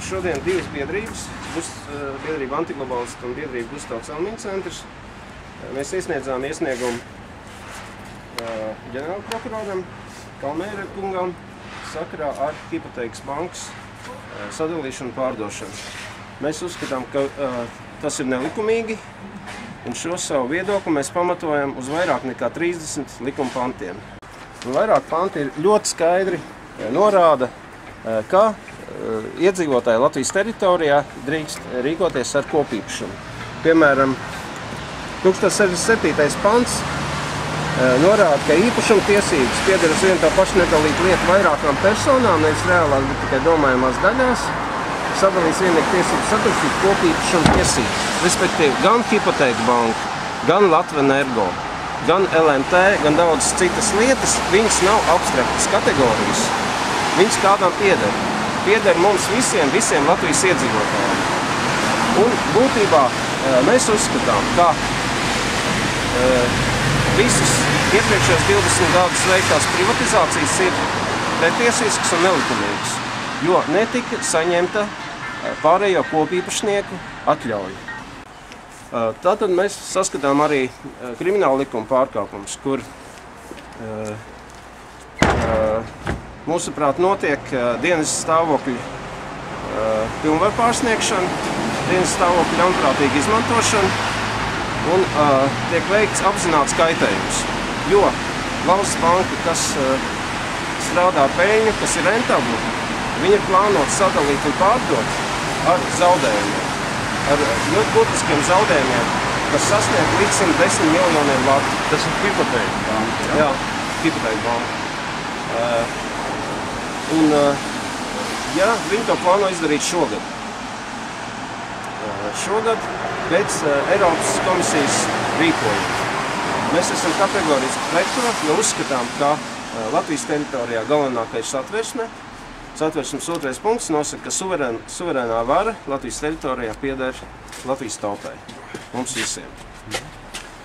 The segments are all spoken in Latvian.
šodien divas biedrības, biedrība Antiglobālisti un biedrība Gustavs Elmiņa centrs. Mēs iesniedzām iesniegumu ģenerālprokuroram Kalmēra kungam sakarā ar Hipotēkas bankas sadalīšanu un pārdošanu. Mēs uzskatām, ka tas ir nelikumīgi, un šo savu viedokli mēs pamatojam uz vairāk nekā 30 likuma pantiem. Vairāk panti ir ļoti skaidri norāda, ka iedzīvotāji Latvijas teritorijā drīkst rīkoties ar kopīpašumu. Piemēram, 1067. pants norāda, ka īpašuma tiesības pieder uz vienu tā pašu nedalītu lietu vairākām personām, nevis reālās, bet tikai domājamās daļās. Sadalīs vienīgi tiesības saturstīt kopīpašuma tiesības. Respektīvi, gan Hipotēka banka, gan Latvenergo, gan LMT, gan daudzas citas lietas, viņas nav abstraktas kategorijas. Viņas kādām pieder. Pieder mums visiem Latvijas iedzīvotājiem. Un būtībā mēs uzskatām, ka visas iepriekšējos 20 gadus veiktās privatizācijas ir netiesiskas un nelikumīgas, jo netika saņemta pārējo kopīpašnieku atļauja. Tātad mēs saskatām arī krimināla likuma pārkāpumus, kur mūsuprāt notiek dienas stāvokļu pilnvaru pārsniegšana, dienas stāvokļu ļaunprātīga izmantošana un tiek veikts apzināts kaitējums. Jo valsts banka, kas strādā peļņu, kas ir rentabli, viņa ir plānota sadalīt un pārdot ar zaudējumiem. Ar ļoti būtiskiem zaudējumiem, kas sasniegt līdz 110 miljoniem latu. Tas ir Hipotēka banka, jā? Jā, Hipotēka banka. Ja viņi to plāno izdarīt šogad. Šogad pēc Eiropas komisijas rīkojuma. Mēs esam kategoriski pret to, jo uzskatām, ka Latvijas teritorijā galvenākais satversme. Satversmes 2. punkts nosaka, ka suverēnā vara Latvijas teritorijā pieder Latvijas tautai. Mums visiem.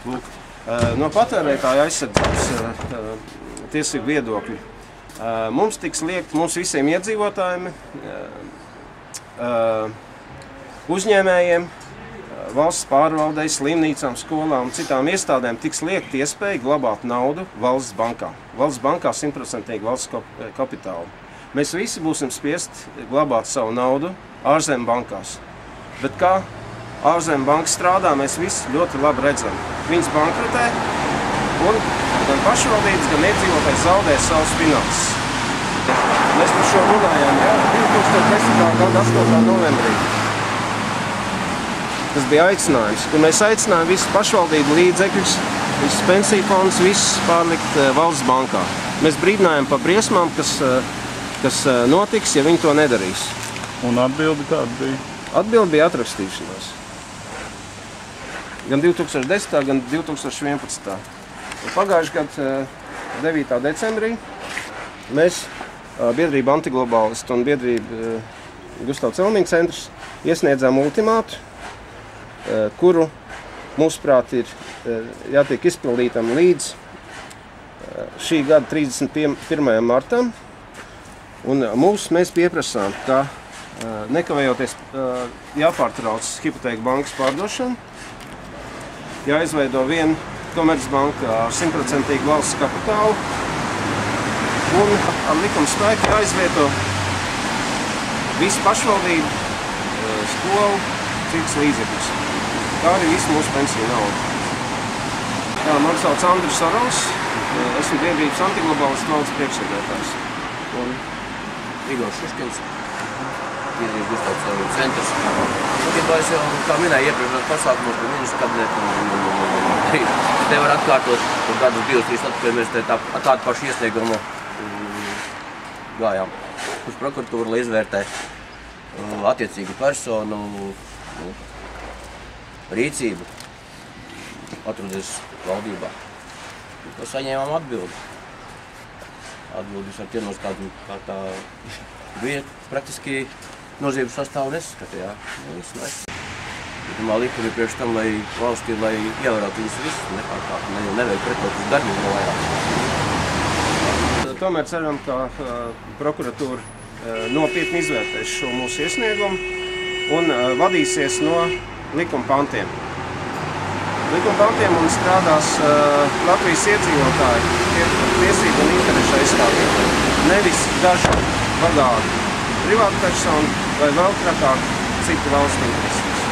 Lūk, no patērētāja aizsardzības tiesību viedokļu mums tiks liekt, mums visiem iedzīvotājiem, uzņēmējiem, valsts pārvaldei, slimnīcām, skolām un citām iestādēm tiks liekt iespēja glabāt naudu valsts bankā. Valsts bankā 100% valsts kapitālu. Mēs visi būsim spiest glabāt savu naudu ārzemju bankās. Bet kā ārzemju banka strādā, mēs visi ļoti labi redzam. Viņas bankrotē un gan pašvaldības, gan iedzīvotājs zaudē savus finanses. Mēs par šo runājām 2010. gada 8. novembrī. Tas bija aicinājums, kur mēs aicinājām visus pašvaldību līdzekļus, visus pensiju fondus, visus pārlikt valsts bankā. Mēs brīdinājām par briesmām, kas notiks, ja viņi to nedarīs. Un atbildi kāda bija? Atbildi bija atrakstīšanās. Gan 2010. gan 2011. Pagājušajā gadā 9. decembrī mēs, biedrība Antiglobālisti un biedrība Gustavs Elmiņa centrs, iesniedzām ultimātu, kuru, mūsuprāt, ir jātiek izpildītam līdz šī gada 31. martam. Un mēs pieprasām, ka nekavējoties jāpārtrauc Hipotēka bankas pārdošana, jāizveido viena Komercbanka ar 100% valsts kapitālu un ar likuma spēku jāizvieto visu pašvaldību, skolu, citas līdzekļus, kā arī visu mūsu pensiju naudu. Man sauc Andris Sarovs, esmu biedrības Antiglobālisti valdes priekšsēdētājs. Un Igors Šuškins, biedrība Gustavs Elmiņa centrs. Es jau, kā minēju iepriekšējos pasākumos par ministru kabinetu, te var atkārtot, un gadus 2-3 atpakaļ mēs tādu pašu iesniegumu gājām uz prokuratūru, lai izvērtē attiecīgu personu rīcību, atrodas valdībā. To saņēmām atbildi. Atbildes ar ķernos kādu, kā tā bija praktiski nozīmes sastāvu neskatījā. Pirmā likuma ir priekš tam, lai valstī, lai ievērotu viņus visus, nepārkāptu, neveikt pretotus darbības vēl vairāk. Tomēr ceram, ka prokuratūra nopietni izvērtēs šo mūsu iesniegumu un vadīsies no likuma pantiem. Likuma pantiem un strādās Latvijas iedzīvotāji, tiesību un interešu aizstāvībai, nevis daži bagāti privātpersoni vai vēl trakāk citu valstu intereses.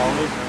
Paldies.